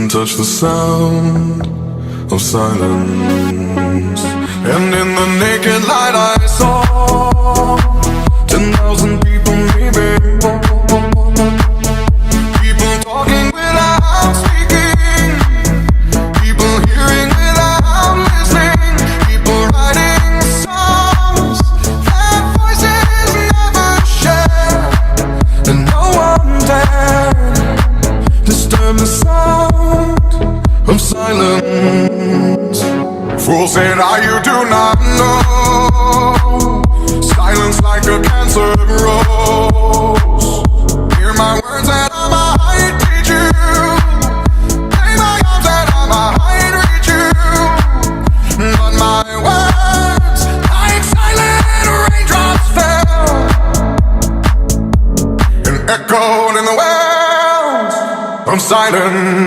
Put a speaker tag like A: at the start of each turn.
A: touch the sound of silence. And in the naked light I saw 10,000 people, maybe more. People talking without speaking, people hearing without listening, people writing songs that voices never share, and no one dared disturb the sound of silence. Fools said, you do not know. Silence like a cancer grows. Hear my words and I might teach you. Play my arms and I might reach you. But my words, like silent raindrops, fell and echoed in the wells of silence.